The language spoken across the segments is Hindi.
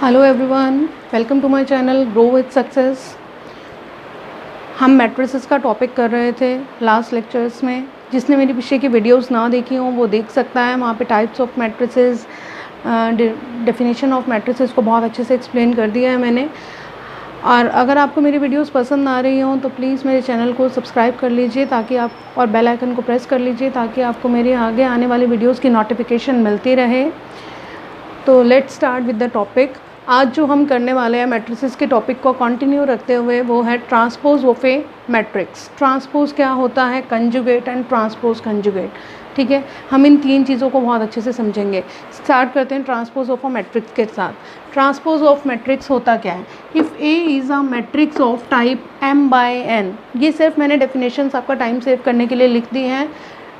Hello everyone, welcome to my channel grow with success. हम मैट्रिसेस का टॉपिक कर रहे थे लास्ट लेक्चर्स में। जिसने मेरी पीछे की वीडियोस ना देखी हों वो देख सकता है। वहाँ पे types of matrices, definition of matrices को बहुत अच्छे से एक्सप्लेन कर दिया है मैंने। और अगर आपको मेरी वीडियोस पसंद आ रही हों तो प्लीज़ मेरे चैनल को सब्सक्राइब कर लीजिए ताकि आप, और बेल आइकन को प्रेस कर लीजिए ताकि आपको मेरे आगे आने वाली वीडियोज़ की नोटिफिकेशन मिलती रहे। तो let's start with the topic. आज जो हम करने वाले हैं मैट्रिसेस के टॉपिक को कंटिन्यू रखते हुए वो है transpose of a matrix. Transpose क्या होता है, कंजुगेट एंड ट्रांसपोज कंजुगेट। ठीक है, हम इन तीन चीज़ों को बहुत अच्छे से समझेंगे। स्टार्ट करते हैं ट्रांसपोज ऑफ अ मैट्रिक्स के साथ। ट्रांसपोज ऑफ मैट्रिक्स होता क्या है? If A is a matrix of type m/n। ये सिर्फ मैंने डेफिनेशंस आपका टाइम सेव करने के लिए लिख दी हैं।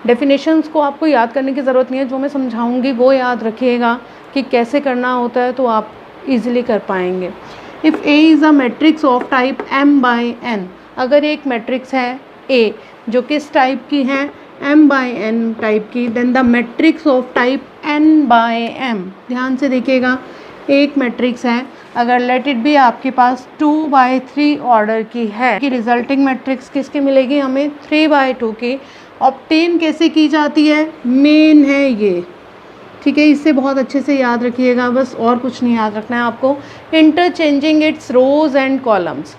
डेफिनेशंस को आपको याद करने की ज़रूरत नहीं है, जो मैं समझाऊंगी वो याद रखिएगा कि कैसे करना होता है, तो आप इजीली कर पाएंगे। If A is a matrix of type m/n, अगर एक मैट्रिक्स है A जो किस टाइप की है, m/n टाइप की, then the matrix of type n/m। ध्यान से देखिएगा, एक मैट्रिक्स है, अगर लेट इट बी आपके पास 2/3 ऑर्डर की है कि रिजल्टिंग मैट्रिक्स किसकी मिलेगी, हमें 3/2 की। ऑब्टेन कैसे की जाती है, मेन है ये। ठीक है, इससे बहुत अच्छे से याद रखिएगा, बस और कुछ नहीं याद रखना है आपको। Interchanging its rows and columns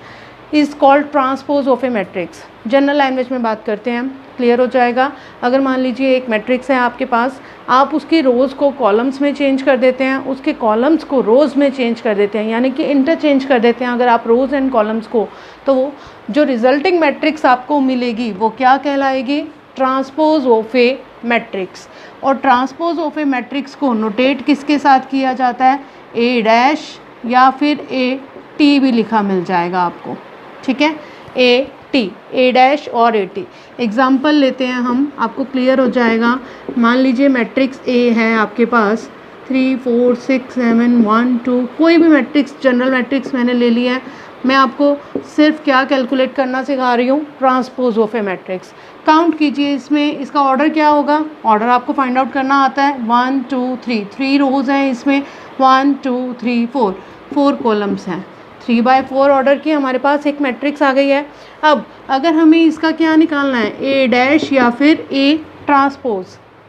is called transpose of a matrix. General language में बात करते हैं, क्लियर हो जाएगा। अगर मान लीजिए एक मैट्रिक्स है आपके पास, आप उसकी रोज़ को कॉलम्स में चेंज कर देते हैं, उसके कॉलम्स को रोज़ में चेंज कर देते हैं, यानी कि इंटरचेंज कर देते हैं अगर आप रोज़ एंड कॉलम्स को, तो वो जो रिजल्टिंग मैट्रिक्स आपको मिलेगी वो क्या कहलाएगी, ट्रांसपोज ऑफ ए मैट्रिक्स। और ट्रांसपोज ऑफ ए मैट्रिक्स को नोटेट किसके साथ किया जाता है, ए डैश या फिर ए टी भी लिखा मिल जाएगा आपको। ठीक है, ए टी, ए डैश और ए टी। एग्जाम्पल लेते हैं हम, आपको क्लियर हो जाएगा। मान लीजिए मैट्रिक्स ए है आपके पास 3 4 6 7 1 2, कोई भी मैट्रिक्स, जनरल मैट्रिक्स मैंने ले लिया है। मैं आपको सिर्फ क्या कैलकुलेट करना सिखा रही हूँ, transpose of a matrix. Count कीजिए, इसमें इसका ऑर्डर क्या होगा, ऑर्डर आपको फाइंड आउट करना आता है। 1 2 3, 3 रोज़ हैं इसमें, 1 2 3 4, 4 कॉलम्स हैं। 3/4 ऑर्डर की हमारे पास एक मैट्रिक्स आ गई है। अब अगर हमें इसका क्या निकालना है, ए डैश या फिर ए ट्रांसपोज,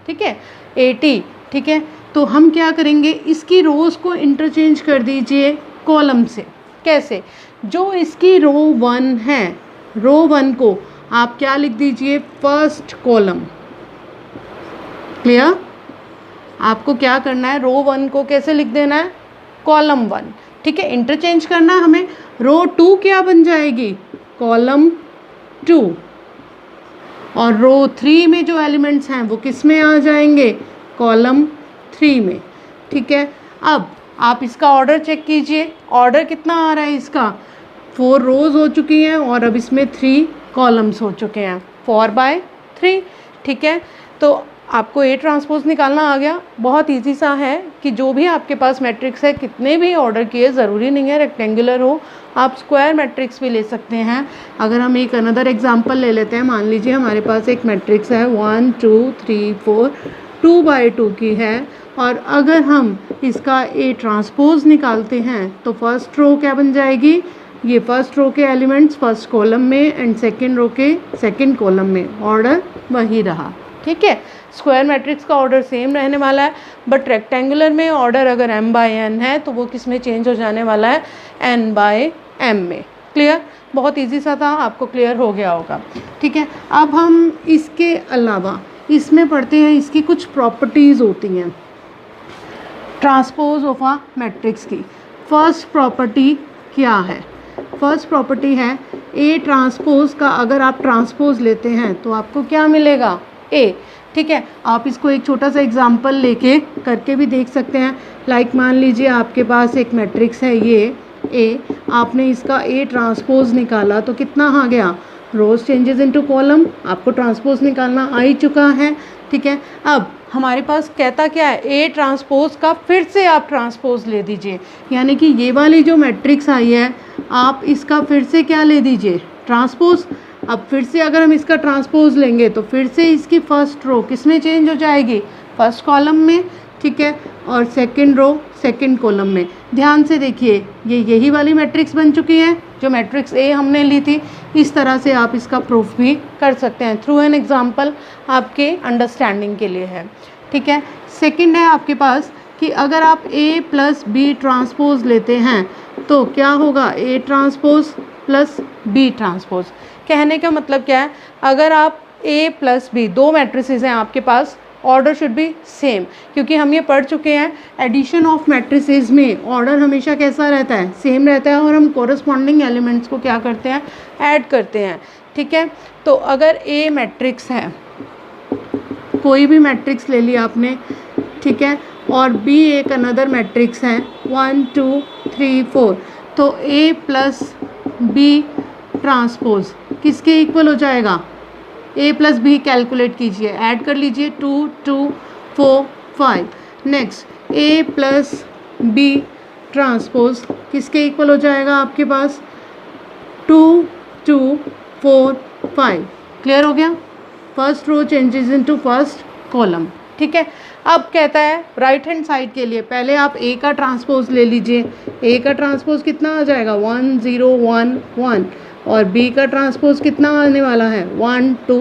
ठीक है, ए टी। ठीक है, तो हम क्या करेंगे, इसकी रोज़ को इंटरचेंज कर दीजिए कॉलम से। कैसे, जो इसकी रो 1 है, रो 1 को आप क्या लिख दीजिए, फर्स्ट कॉलम। क्लियर? आपको क्या करना है, रो 1 को कैसे लिख देना है, कॉलम 1। ठीक है, इंटरचेंज करना हमें। रो 2 क्या बन जाएगी, कॉलम 2। और रो 3 में जो एलिमेंट्स हैं वो किस में आ जाएंगे, कॉलम 3 में। ठीक है, अब आप इसका ऑर्डर चेक कीजिए, ऑर्डर कितना आ रहा है इसका, 4 रोज़ हो चुकी हैं और अब इसमें 3 कॉलम्स हो चुके हैं, 4/3। ठीक है, तो आपको ए ट्रांसपोज निकालना आ गया। बहुत इजी सा है कि जो भी आपके पास मैट्रिक्स है, कितने भी ऑर्डर किए, ज़रूरी नहीं है रेक्टेंगुलर हो, आप स्क्वायर मैट्रिक्स भी ले सकते हैं। अगर हम एक अनदर एग्जांपल ले लेते हैं, मान लीजिए हमारे पास एक मैट्रिक्स है 1 2 3 4, 2/2 की है, और अगर हम इसका ए ट्रांसपोज निकालते हैं तो फर्स्ट रो क्या बन जाएगी, ये फर्स्ट रो के एलिमेंट्स फर्स्ट कॉलम में एंड सेकंड रो के सेकंड कॉलम में, ऑर्डर वही रहा। ठीक है, स्क्वायर मैट्रिक्स का ऑर्डर सेम रहने वाला है, बट रेक्टेंगुलर में ऑर्डर अगर m/n है तो वो किस में चेंज हो जाने वाला है, n/m में। क्लियर? बहुत इजी सा था, आपको क्लियर हो गया होगा। ठीक है, अब हम इसके अलावा इसमें पढ़ते हैं, इसकी कुछ प्रॉपर्टीज़ होती हैं ट्रांसपोज ऑफ अ मैट्रिक्स की। फर्स्ट प्रॉपर्टी क्या है, फर्स्ट प्रॉपर्टी है ए ट्रांसपोज का अगर आप ट्रांसपोज लेते हैं तो आपको क्या मिलेगा, ए। ठीक है, आप इसको एक छोटा सा एग्जांपल लेके करके भी देख सकते हैं। लाइक मान लीजिए आपके पास एक मैट्रिक्स है ये ए, आपने इसका ए ट्रांसपोज निकाला तो कितना आ गया, रोज चेंजेस इनटू कॉलम, आपको ट्रांसपोज निकालना आ ही चुका है। ठीक है, अब हमारे पास कहता क्या है, ए ट्रांसपोज का फिर से आप ट्रांसपोज ले दीजिए, यानी कि ये वाली जो मैट्रिक्स आई है आप इसका फिर से क्या ले दीजिए, ट्रांसपोज। अब फिर से अगर हम इसका ट्रांसपोज लेंगे तो फिर से इसकी फर्स्ट रो किस में चेंज हो जाएगी, फर्स्ट कॉलम में। ठीक है, और सेकंड रो सेकंड कॉलम में। ध्यान से देखिए, ये यही वाली मैट्रिक्स बन चुकी है जो मैट्रिक्स ए हमने ली थी। इस तरह से आप इसका प्रूफ भी कर सकते हैं थ्रू एन एग्जांपल, आपके अंडरस्टैंडिंग के लिए है। ठीक है, सेकंड है आपके पास कि अगर आप ए प्लस बी ट्रांसपोज लेते हैं तो क्या होगा, A transpose plus B transpose. कहने का मतलब क्या है, अगर आप ए प्लस बी, दो मैट्रिसेस हैं आपके पास, ऑर्डर शुड बी सेम, क्योंकि हम ये पढ़ चुके हैं एडिशन ऑफ मैट्रिसेस में ऑर्डर हमेशा कैसा रहता है, सेम रहता है, और हम कोरस्पॉन्डिंग एलिमेंट्स को क्या करते हैं, ऐड करते हैं। ठीक है, तो अगर ए मैट्रिक्स है, कोई भी मैट्रिक्स ले लिया आपने, ठीक है, और बी एक अनदर मैट्रिक्स है 1 2 3 4, तो ए प्लस बी ट्रांसपोज किसके इक्वल हो जाएगा, ए प्लस बी कैलकुलेट कीजिए, ऐड कर लीजिए 2 2 4 5। नेक्स्ट ए प्लस बी ट्रांसपोज किसके इक्वल हो जाएगा आपके पास, 2 2 4 5। क्लियर हो गया, first row changes into first column. ठीक है, अब कहता है राइट हैंड साइड के लिए पहले आप ए का ट्रांसपोज ले लीजिए। ए का ट्रांसपोज कितना आ जाएगा, 1 0 1 1, और बी का ट्रांसपोज कितना आने वाला है, 1 2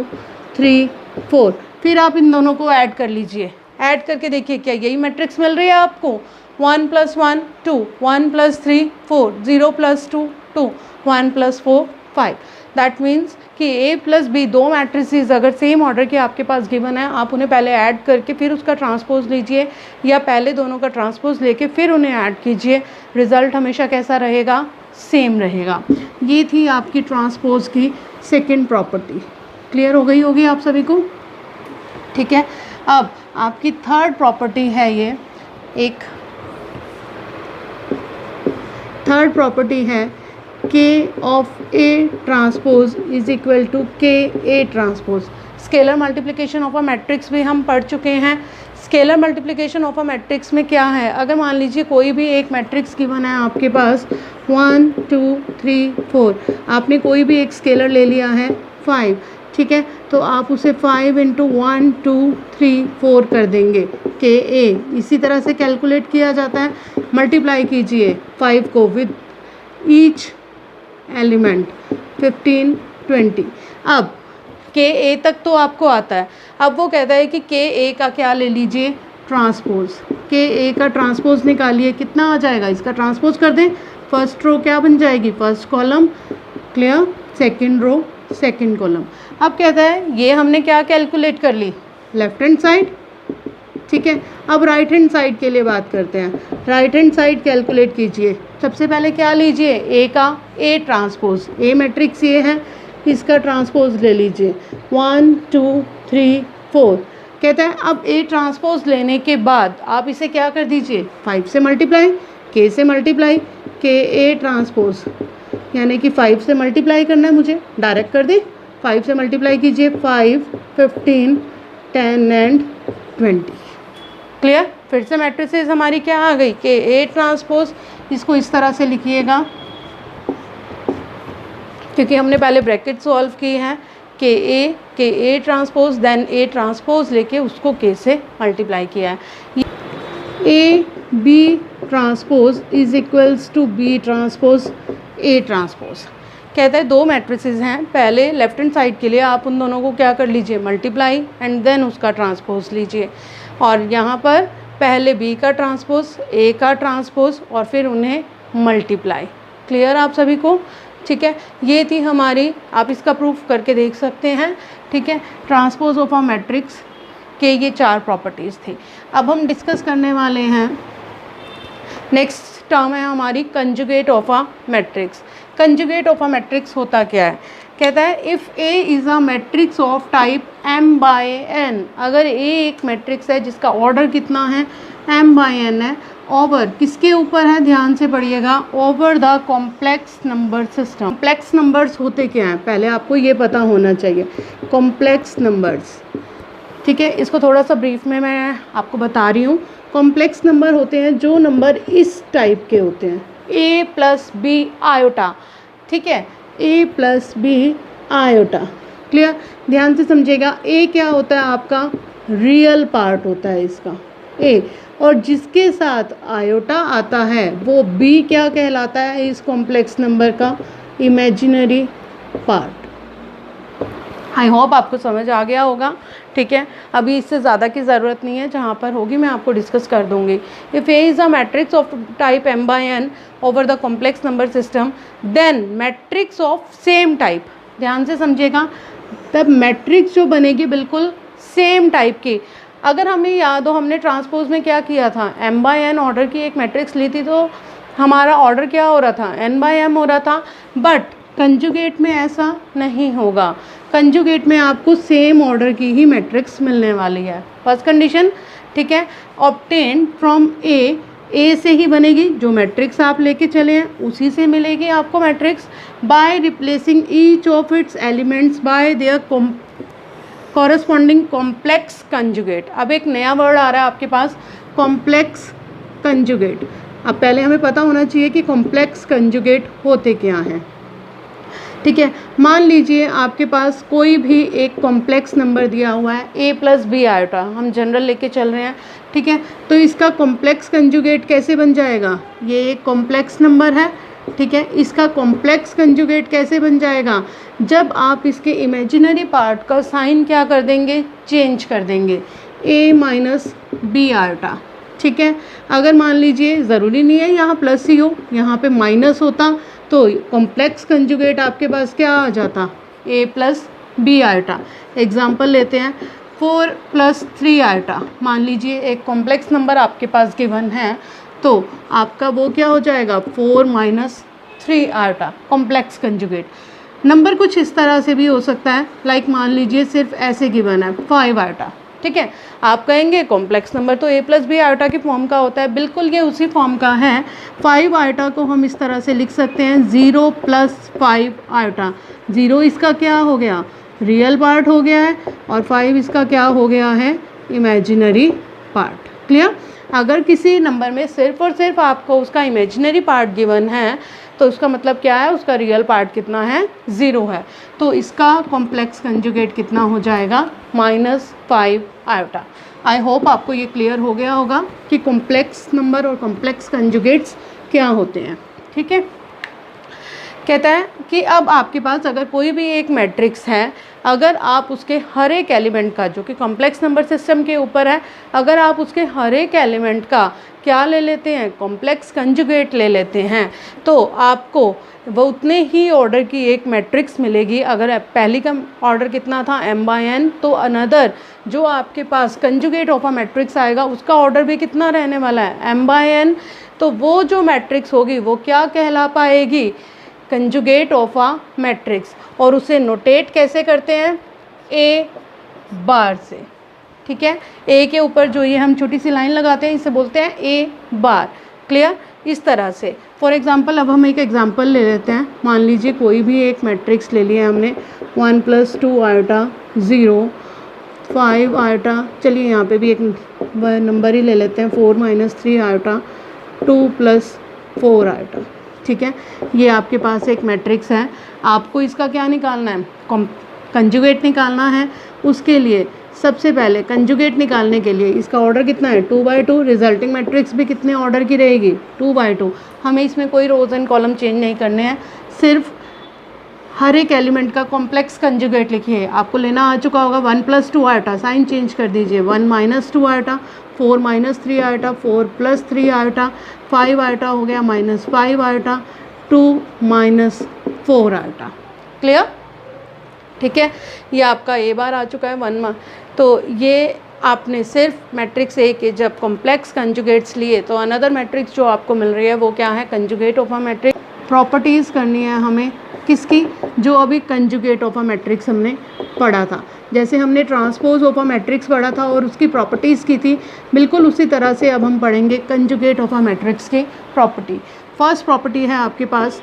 3 4। फिर आप इन दोनों को ऐड कर लीजिए, ऐड करके देखिए क्या यही मैट्रिक्स मिल रही है आपको, 1 + 1 2, 1 + 3 4, 0 + 2 2, 1 + 4 5। दैट मीन्स कि ए प्लस बी दो मैट्रिसेस अगर सेम ऑर्डर के आपके पास गिवन है, आप उन्हें पहले ऐड करके फिर उसका ट्रांसपोज लीजिए, या पहले दोनों का ट्रांसपोज लेके फिर उन्हें ऐड कीजिए, रिजल्ट हमेशा कैसा रहेगा, सेम रहेगा। ये थी आपकी ट्रांसपोज की सेकंड प्रॉपर्टी। क्लियर हो गई होगी आप सभी को। ठीक है, अब आपकी थर्ड प्रॉपर्टी है, ये एक थर्ड प्रॉपर्टी है K of A transpose is equal to K A transpose. Scalar multiplication of a matrix भी हम पढ़ चुके हैं। Scalar multiplication of a matrix में क्या है, अगर मान लीजिए कोई भी एक मैट्रिक्स गिवन है आपके पास 1 2 3 4, आपने कोई भी एक स्केलर ले लिया है 5, ठीक है, तो आप उसे 5 × 1 2 3 4 कर देंगे, K A। इसी तरह से कैलकुलेट किया जाता है, मल्टीप्लाई कीजिए 5 को विद ईच एलिमेंट 15 20। अब के ए तक तो आपको आता है, अब वो कहता है कि के ए का क्या ले लीजिए, ट्रांसपोज। के ए का ट्रांसपोज निकालिए, कितना आ जाएगा, इसका ट्रांसपोज कर दें, फर्स्ट रो क्या बन जाएगी, first column. Clear, second row second column. अब कहता है ये हमने क्या कैलकुलेट कर ली, लेफ्ट हैंड साइड। ठीक है, अब राइट हैंड साइड के लिए बात करते हैं। राइट हैंड साइड कैलकुलेट कीजिए, सबसे पहले क्या लीजिए, ए का ए ट्रांसपोज, ए मैट्रिक्स ये है, इसका ट्रांसपोज ले लीजिए 1 2 3 4। कहता है अब ए ट्रांसपोज लेने के बाद आप इसे क्या कर दीजिए, 5 से मल्टीप्लाई, के से मल्टीप्लाई, के ए ट्रांसपोज, यानी कि 5 से मल्टीप्लाई करना है मुझे, डायरेक्ट कर दे, 5 से मल्टीप्लाई कीजिए, 5 15 10 एंड 20। क्लियर, फिर से मैट्रिसेस हमारी क्या आ गई, के ए ट्रांसपोज। इसको इस तरह से लिखिएगा, क्योंकि हमने पहले ब्रैकेट सॉल्व की है, K A transpose, then A transpose लेके उसको के से मल्टीप्लाई किया है। A B transpose is equals to B transpose A transpose. कहता है दो मैट्रिसेस हैं, पहले लेफ्ट हैंड साइड के लिए आप उन दोनों को क्या कर लीजिए, मल्टीप्लाई, एंड देन उसका ट्रांसपोज लीजिए, और यहाँ पर पहले बी का ट्रांसपोज, ए का ट्रांसपोज, और फिर उन्हें मल्टीप्लाई। क्लियर आप सभी को। ठीक है, ये थी हमारी, आप इसका प्रूफ करके देख सकते हैं। ठीक है, ट्रांसपोज ऑफ अ मैट्रिक्स के ये 4 प्रॉपर्टीज़ थी। अब हम डिस्कस करने वाले हैं, नेक्स्ट टर्म है हमारी conjugate of a matrix. Conjugate of a matrix होता क्या है, कहता है if A is a matrix of type m/n, अगर ए एक मैट्रिक्स है जिसका ऑर्डर कितना है, m/n है, ओवर किसके ऊपर है, ध्यान से पढ़िएगा, over the complex number system. Complex numbers होते क्या हैं, पहले आपको ये पता होना चाहिए, कॉम्प्लेक्स नंबर्स। ठीक है, इसको थोड़ा सा ब्रीफ में मैं आपको बता रही हूँ। कॉम्प्लेक्स नंबर होते हैं जो नंबर इस टाइप के होते हैं, a + b आयोटा। ठीक है, a + b आयोटा। क्लियर, ध्यान से समझिएगा, a क्या होता है आपका, रियल पार्ट होता है इसका, a, और जिसके साथ आयोटा आता है वो बी क्या कहलाता है इस कॉम्प्लेक्स नंबर का? Imaginary part. आई होप आपको समझ आ गया होगा, ठीक है। अभी इससे ज़्यादा की ज़रूरत नहीं है, जहाँ पर होगी मैं आपको डिस्कस कर दूँगी। If A is a matrix of type m by n over the complex number system, then matrix of same type, ध्यान से समझिएगा, तब मैट्रिक्स जो बनेगी बिल्कुल सेम टाइप की। अगर हमें याद हो हमने ट्रांसपोज में क्या किया था, m by n ऑर्डर की एक मैट्रिक्स ली थी, तो हमारा ऑर्डर क्या हो रहा था? n by m हो रहा था। बट कंजुगेट में ऐसा नहीं होगा, कंजुगेट में आपको सेम ऑर्डर की ही मैट्रिक्स मिलने वाली है। फर्स्ट कंडीशन, ठीक है। ऑब्टेन फ्रॉम ए से ही बनेगी, जो मैट्रिक्स आप लेके चले हैं उसी से मिलेगी आपको matrix, by replacing each of its elements bye there corresponding complex conjugate. अब एक नया वर्ड आ रहा है आपके पास, कॉम्प्लेक्स कंजुगेट। अब पहले हमें पता होना चाहिए कि कॉम्प्लेक्स कंजुगेट होते क्या हैं, ठीक है। मान लीजिए आपके पास कोई भी एक कॉम्प्लेक्स नंबर दिया हुआ है a प्लस बी आयोटा, हम जनरल लेके चल रहे हैं, ठीक है। तो इसका कॉम्प्लेक्स कंजुगेट कैसे बन जाएगा? ये एक कॉम्प्लेक्स नंबर है, ठीक है। इसका कॉम्प्लेक्स कंजुगेट कैसे बन जाएगा? जब आप इसके इमेजिनरी पार्ट का साइन क्या कर देंगे? चेंज कर देंगे, a माइनस बी आयोटा, ठीक है। अगर मान लीजिए, ज़रूरी नहीं है यहाँ प्लस ही हो, यहाँ पे माइनस होता, तो कॉम्प्लेक्स कंजुगेट आपके पास क्या आ जाता? a plus B iota. Example लेते हैं, 4 प्लस 3 आयोटा। मान लीजिए एक कॉम्प्लेक्स नंबर आपके पास गिवन है, तो आपका वो क्या हो जाएगा? 4 minus 3 iota, complex conjugate. Number कुछ इस तरह से भी हो सकता है, लाइक मान लीजिए सिर्फ ऐसे गिवन है 5 आयोटा, ठीक है। आप कहेंगे कॉम्प्लेक्स नंबर तो a प्लस बी आयोटा की फॉर्म का होता है, बिल्कुल ये उसी फॉर्म का है। 5 आयोटा को हम इस तरह से लिख सकते हैं 0 प्लस 5 आयोटा। 0 इसका क्या हो गया? रियल पार्ट हो गया है, और 5 इसका क्या हो गया है? Imaginary part. क्लियर? अगर किसी नंबर में सिर्फ और सिर्फ आपको उसका इमेजिनरी पार्ट गिवन है, तो उसका मतलब क्या है? उसका रियल पार्ट कितना है? 0 है। तो इसका कॉम्प्लेक्स कंजुगेट कितना हो जाएगा? -5 आयोटा। आई होप आपको ये क्लियर हो गया होगा कि कॉम्प्लेक्स नंबर और कॉम्प्लेक्स कंजुगेट्स क्या होते हैं, ठीक है। कहता है कि अब आपके पास अगर कोई भी एक मैट्रिक्स है, अगर आप उसके हर एक एलिमेंट का, जो कि कॉम्प्लेक्स नंबर सिस्टम के ऊपर है, अगर आप उसके हर एक एलिमेंट का क्या ले लेते हैं? कॉम्प्लेक्स कंजुगेट ले लेते हैं, तो आपको वो उतने ही ऑर्डर की एक मैट्रिक्स मिलेगी। अगर पहली का ऑर्डर कितना था? m by n, तो अनदर जो आपके पास कंजुगेट ऑफ अ मैट्रिक्स आएगा उसका ऑर्डर भी कितना रहने वाला है? m by n। तो वो जो मैट्रिक्स होगी वो क्या कहला पाएगी? Conjugate of a matrix. और उसे नोटेट कैसे करते हैं? a बार से, ठीक है। a के ऊपर जो ये हम छोटी सी लाइन लगाते हैं इसे बोलते हैं a बार। क्लियर? इस तरह से फॉर एग्जांपल, अब हम एक एग्जांपल ले लेते हैं। मान लीजिए कोई भी एक मैट्रिक्स ले लिया हमने, 1 प्लस 2 आयोटा, 0 5 आयोटा, चलिए यहाँ पे भी एक नंबर ही ले लेते हैं, 4 माइनस 3 आयोटा, 2 प्लस 4 आयोटा, ठीक है। ये आपके पास एक मैट्रिक्स है। आपको इसका क्या निकालना है? कंजुगेट निकालना है। उसके लिए सबसे पहले कंजुगेट निकालने के लिए इसका ऑर्डर कितना है? 2 by 2। रिजल्टिंग मैट्रिक्स भी कितने ऑर्डर की रहेगी? 2 by 2। हमें इसमें कोई रोज एंड कॉलम चेंज नहीं करने हैं, सिर्फ हर एक एलिमेंट का कॉम्प्लेक्स कंजुगेट लिखिए। आपको लेना आ चुका होगा 1 प्लस 2 आयोटा, साइन चेंज कर दीजिए, 1 minus 2 iota, 4 minus 3 iota, 4 plus 3 iota, 5 iota हो गया minus 5 iota, 2 minus 4 iota. Clear? ठीक है, ये आपका ए बार आ चुका है 1। तो ये आपने सिर्फ मैट्रिक्स ए के जब कॉम्प्लेक्स कंजुगेट्स लिए, तो अनदर मैट्रिक्स जो आपको मिल रही है वो क्या है? Conjugate of a matrix. Properties करनी है हमें किसकी? जो अभी कंजुगेट ऑफ अ मैट्रिक्स हमने पढ़ा था। जैसे हमने ट्रांसपोज ऑफ अ मैट्रिक्स पढ़ा था और उसकी प्रॉपर्टीज़ की थी, बिल्कुल उसी तरह से अब हम पढ़ेंगे कंजुगेट ऑफ अ मैट्रिक्स की प्रॉपर्टी। फर्स्ट प्रॉपर्टी है आपके पास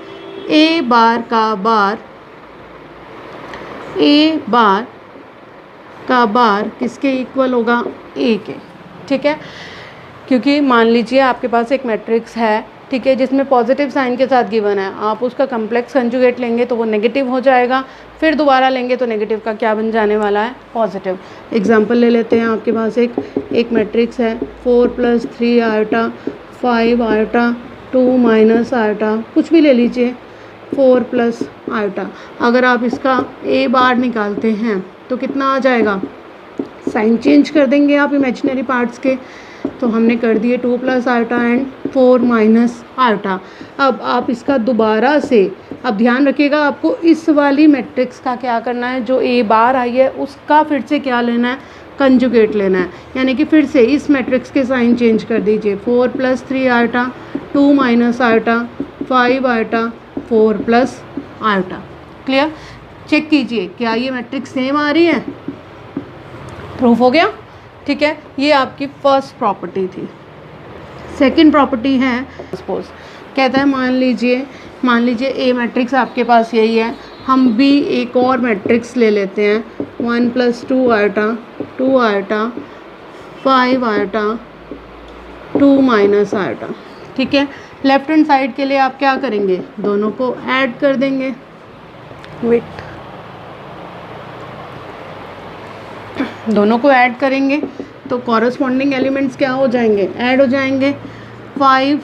ए बार का बार, ए बार का बार किसके इक्वल होगा? ए के। ठीक है, क्योंकि मान लीजिए आपके पास एक मैट्रिक्स है ठीक है, जिसमें पॉजिटिव साइन के साथ गिवन है, आप उसका कम्प्लेक्स कंजुगेट लेंगे तो वो नेगेटिव हो जाएगा, फिर दोबारा लेंगे तो नेगेटिव का क्या बन जाने वाला है, पॉजिटिव। एग्जांपल ले लेते हैं, आपके पास एक मैट्रिक्स है 4 + 3 आयोटा 5 आयोटा 2 - आयोटा, कुछ भी ले लीजिए, 4 + आयोटा। अगर आप इसका ए बार निकालते हैं तो कितना आ जाएगा, साइन चेंज कर देंगे आप इमेजिनरी पार्ट्स के, तो हमने कर दिए 2 + आयोटा एंड 4 - आयोटा। अब आप इसका दोबारा से, अब ध्यान रखिएगा आपको इस वाली मैट्रिक्स का क्या करना है, जो ए बार आई है उसका फिर से क्या लेना है, कंजुगेट लेना है। यानी कि फिर से इस मैट्रिक्स के साइन चेंज कर दीजिए, 4 + 3 iota 2 - iota 5 iota 4 + iota. Clear? Check कीजिए क्या ये मैट्रिक्स सेम आ रही है, प्रूफ हो गया। ठीक है, ये आपकी फर्स्ट प्रॉपर्टी थी। सेकंड प्रॉपर्टी है, सपोज कहता है मान लीजिए ए मैट्रिक्स आपके पास यही है, हम भी एक और मैट्रिक्स ले लेते हैं 1 + 2 आयोटा 2 आयोटा 5 आयोटा 2 - आयोटा। ठीक है, लेफ्ट हैंड साइड के लिए आप क्या करेंगे, दोनों को ऐड कर देंगे, वेट, दोनों को ऐड करेंगे तो कॉरस्पॉन्डिंग एलिमेंट्स क्या हो जाएंगे, ऐड हो जाएंगे। 5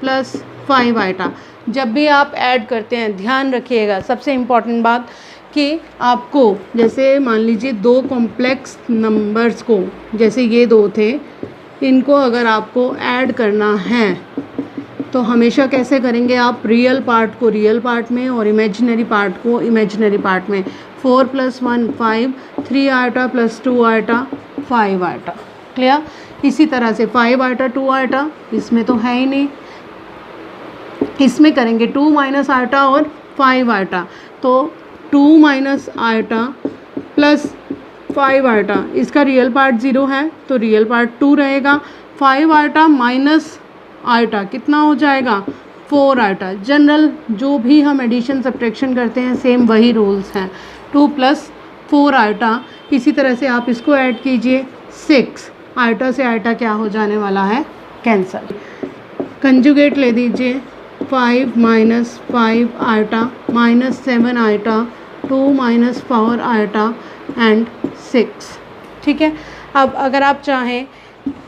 + 5 आयोटा, जब भी आप ऐड करते हैं ध्यान रखिएगा, सबसे इम्पॉर्टेंट बात कि आपको, जैसे मान लीजिए दो कॉम्प्लेक्स नंबर्स को, जैसे ये दो थे, इनको अगर आपको ऐड करना है तो हमेशा कैसे करेंगे आप, रियल पार्ट को रियल पार्ट में और इमेजिनरी पार्ट को इमेजिनरी पार्ट में। 4 + 1 5, 3 आयोटा + 2 आयोटा 5 आयोटा। क्लियर? इसी तरह से 5 आयोटा 2 आयोटा, इसमें तो है ही नहीं, इसमें करेंगे 2 - आयोटा और 5 आयोटा, तो 2 - आयोटा + 5 आयोटा, इसका रियल पार्ट 0 है तो रियल पार्ट 2 रहेगा। 5 आयोटा - आयोटा कितना हो जाएगा, 4 आयोटा। जनरल जो भी हम एडिशन सब्ट्रैक्शन करते हैं सेम वही रूल्स हैं, 2 + 4 आयोटा। इसी तरह से आप इसको ऐड कीजिए, 6 आयोटा से आयोटा क्या हो जाने वाला है, कैंसल। कंजुगेट ले दीजिए, 5 - 5 आयोटा -7 आयोटा 2 - 4 आयोटा एंड 6। ठीक है, अब अगर आप चाहें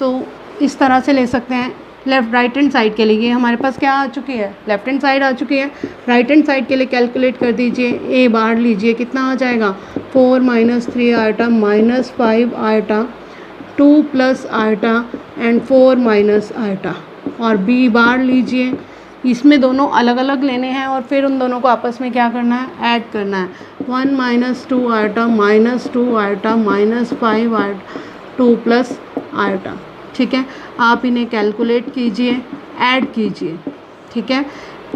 तो इस तरह से ले सकते हैं। लेफ्ट राइट हैंड साइड के लिए हमारे पास क्या आ चुकी है, लेफ्ट हैंड साइड आ चुकी है। राइट हैंड साइड के लिए कैलकुलेट कर दीजिए, ए बार लीजिए, कितना आ जाएगा, 4 - 3 iota -5 iota 2 + iota and 4 - iota. और बी बार लीजिए, इसमें दोनों अलग अलग लेने हैं और फिर उन दोनों को आपस में क्या करना है, ऐड करना है। 1 - 2 आयोटा -2 आयोटा -5 आयोटा 2 + आयोटा। ठीक है, आप इन्हें कैलकुलेट कीजिए, ऐड कीजिए। ठीक है,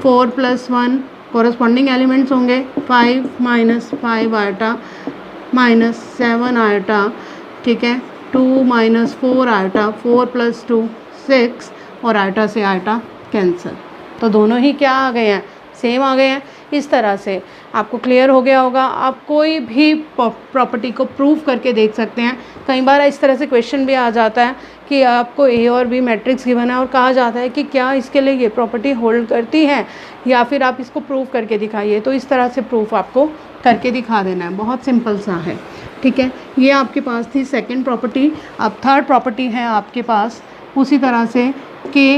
4 + 1 कॉरस्पॉन्डिंग एलिमेंट्स होंगे, 5 - 5 आयोटा -7 आयोटा। ठीक है, 2 - 4 आयोटा, 4 + 2 6 और आयोटा से आयोटा कैंसिल, तो दोनों ही क्या आ गए हैं, सेम आ गए हैं। इस तरह से आपको क्लियर हो गया होगा। आप कोई भी प्रॉपर्टी को प्रूव करके देख सकते हैं। कई बार इस तरह से क्वेश्चन भी आ जाता है कि आपको ए और बी मैट्रिक्स गिवन है और कहा जाता है कि क्या इसके लिए ये प्रॉपर्टी होल्ड करती है, या फिर आप इसको प्रूव करके दिखाइए। तो इस तरह से प्रूफ आपको करके दिखा देना है, बहुत सिंपल सा है। ठीक है, ये आपके पास थी सेकेंड प्रॉपर्टी। अब थर्ड प्रॉपर्टी है आपके पास उसी तरह से के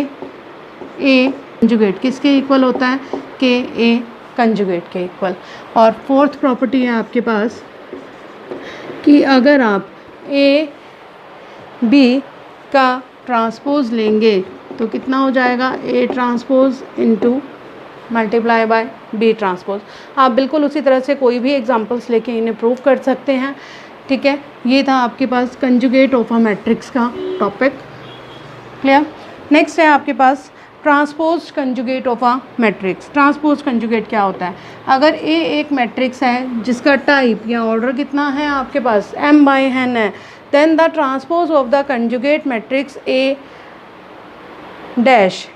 ए कंजुगेट किसके इक्वल होता है, के ए कंजुगेट के इक्वल। और फोर्थ प्रॉपर्टी है आपके पास कि अगर आप ए बी का ट्रांसपोज लेंगे तो कितना हो जाएगा, A transpose into multiply by B transpose. आप बिल्कुल उसी तरह से कोई भी एग्जांपल्स लेके इन्हें प्रूव कर सकते हैं। ठीक है, ये था आपके पास कंजुगेट ऑफ अ मैट्रिक्स का टॉपिक। क्लियर? नेक्स्ट है आपके पास transpose conjugate of a matrix. Transpose conjugate क्या होता है, अगर ए एक मैट्रिक्स है जिसका टाइप या ऑर्डर कितना है आपके पास m/n है, then the transpose of the conjugate matrix A dash.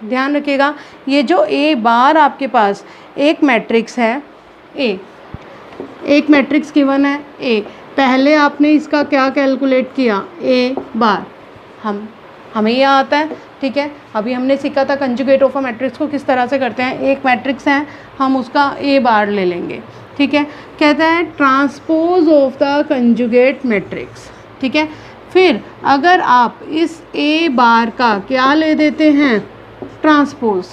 ध्यान रखिएगा, ये जो ए बार आपके पास एक मैट्रिक्स है, ए एक मैट्रिक्स गिवन है ए, पहले आपने इसका क्या कैलकुलेट किया, ए बार, हमें यह आता है ठीक है, अभी हमने सीखा था कंजुगेट ऑफ अ मैट्रिक्स को किस तरह से करते हैं। एक मैट्रिक्स है, हम उसका ए बार ले लेंगे, ठीक है। कहता है transpose of the conjugate matrix, ठीक है। फिर अगर आप इस ए बार का क्या ले देते हैं, ट्रांसपोज,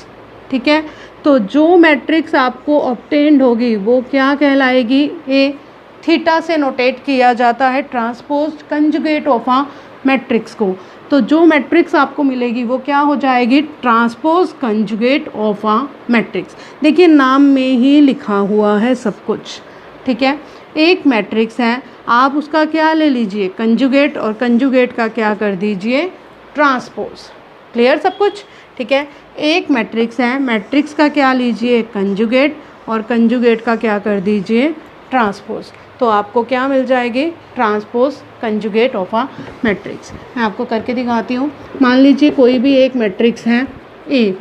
ठीक है, तो जो मैट्रिक्स आपको ऑब्टेन्ड होगी वो क्या कहलाएगी, ए। थीटा से नोटेट किया जाता है transpose conjugate of a matrix को। तो जो मैट्रिक्स आपको मिलेगी वो क्या हो जाएगी, transpose conjugate of a matrix. देखिए नाम में ही लिखा हुआ है सब कुछ, ठीक है। एक मैट्रिक्स है, आप उसका क्या ले लीजिए, कंजुगेट, और कंजुगेट का क्या कर दीजिए, ट्रांसपोज। क्लियर सब कुछ, ठीक है। एक मैट्रिक्स है, मैट्रिक्स का क्या लीजिए, कंजुगेट, और कंजुगेट का क्या कर दीजिए, ट्रांसपोज। तो आपको क्या मिल जाएगी, transpose conjugate of a matrix. मैं आपको करके दिखाती हूँ। मान लीजिए कोई भी एक मैट्रिक्स है ए,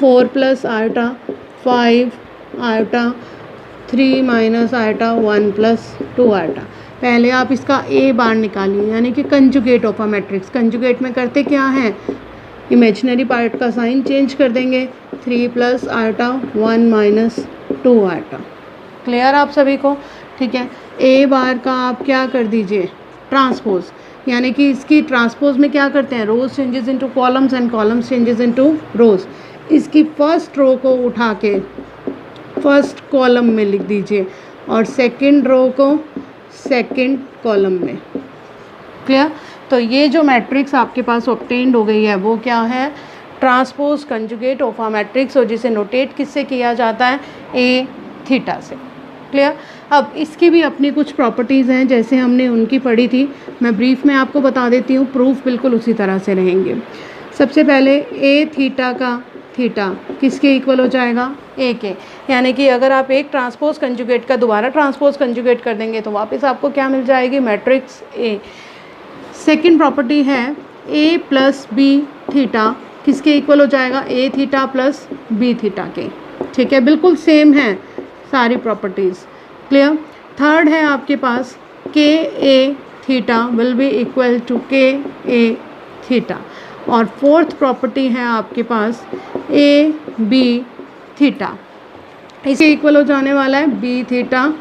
4 + आयोटा 5 आयोटा 3 - आयोटा 1 + 2 आयोटा। पहले आप इसका ए बार निकालिए, यानी कि conjugate of a matrix. Conjugate में करते क्या हैं, इमेजिनरी पार्ट का साइन चेंज कर देंगे, 3 + आयोटा 1 - 2 आयोटा। क्लियर आप सभी को, ठीक है। ए बार का आप क्या कर दीजिए, ट्रांसपोज, यानी कि इसकी ट्रांसपोज में क्या करते हैं, rows changes into columns and columns changes into rows. इसकी फर्स्ट रो को उठा के फर्स्ट कॉलम में लिख दीजिए और सेकंड रो को सेकंड कॉलम में। क्लियर। तो ये जो मैट्रिक्स आपके पास ऑब्टेन्ड हो गई है वो क्या है, transpose conjugate of a matrix, और जिसे नोटेट किससे किया जाता है, ए थीटा से। क्लियर। अब इसकी भी अपनी कुछ प्रॉपर्टीज़ हैं, जैसे हमने उनकी पढ़ी थी, मैं ब्रीफ में आपको बता देती हूँ, प्रूफ बिल्कुल उसी तरह से रहेंगे। सबसे पहले ए थीटा का थीटा किसके इक्वल हो जाएगा, ए के, यानी कि अगर आप एक ट्रांसपोज कंजुगेट का दोबारा ट्रांसपोज कंजुगेट कर देंगे तो वापस आपको क्या मिल जाएगी, मैट्रिक्स ए। सेकंड प्रॉपर्टी है ए प्लस बी थीटा किसके इक्वल हो जाएगा, ए थीटा प्लस बी थीटा के, ठीक है, बिल्कुल सेम है सारी प्रॉपर्टीज़। क्लियर। थर्ड है आपके पास k A theta will be equal to k A theta, और फोर्थ प्रॉपर्टी है आपके पास ए बी थीटा, इसके इक्वल हो जाने वाला है बी थीटा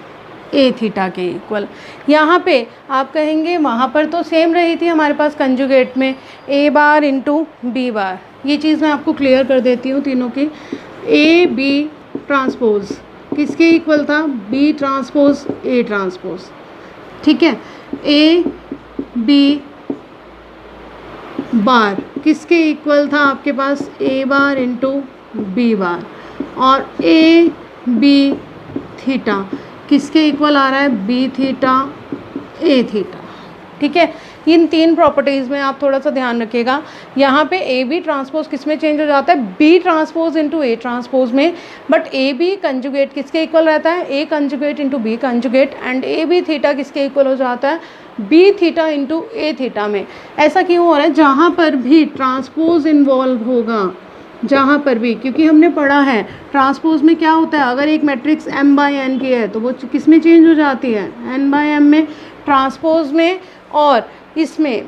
ए थीटा के इक्वल। यहाँ पे आप कहेंगे वहाँ पर तो सेम रही थी हमारे पास कंजुगेट में, ए बार इंटू बी बार। ये चीज़ मैं आपको क्लियर कर देती हूँ तीनों की। ए बी ट्रांसपोज किसके इक्वल था, बी ट्रांसपोज ए ट्रांसपोज, ठीक है। ए बी बार किसके इक्वल था आपके पास, ए बार इंटू बी बार, और ए बी थीटा किसके इक्वल आ रहा है, बी थीटा ए थीटा, ठीक है। इन तीन प्रॉपर्टीज़ में आप थोड़ा सा ध्यान रखिएगा। यहाँ पे ए बी ट्रांसपोज किस में चेंज हो जाता है, B transpose into A transpose में, बट ए बी कंजुगेट किसके इक्वल रहता है, A conjugate into B conjugate, and A B theta किसके इक्वल हो जाता है, B theta into A theta में। ऐसा क्यों हो रहा है, जहाँ पर भी ट्रांसपोज इन्वॉल्व होगा, जहाँ पर भी, क्योंकि हमने पढ़ा है ट्रांसपोज में क्या होता है, अगर एक मैट्रिक्स m/n की है तो वो किस में चेंज हो जाती है, n/m में, ट्रांसपोज में। और इसमें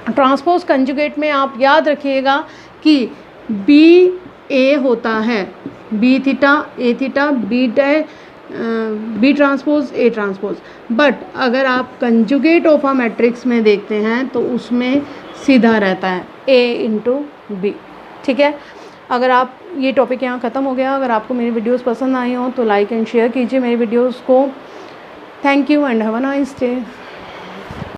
ट्रांसपोज कंजुगेट में आप याद रखिएगा कि बी ए होता है, B theta A theta, B transpose A transpose, but अगर आप कंजुगेट ऑफ अ मैट्रिक्स में देखते हैं तो उसमें सीधा रहता है ए इंटू बी, ठीक है। अगर आप, ये टॉपिक यहाँ ख़त्म हो गया। अगर आपको मेरी वीडियोस पसंद आई हो तो लाइक एंड शेयर कीजिए मेरी वीडियोस को। Thank you and have a nice day.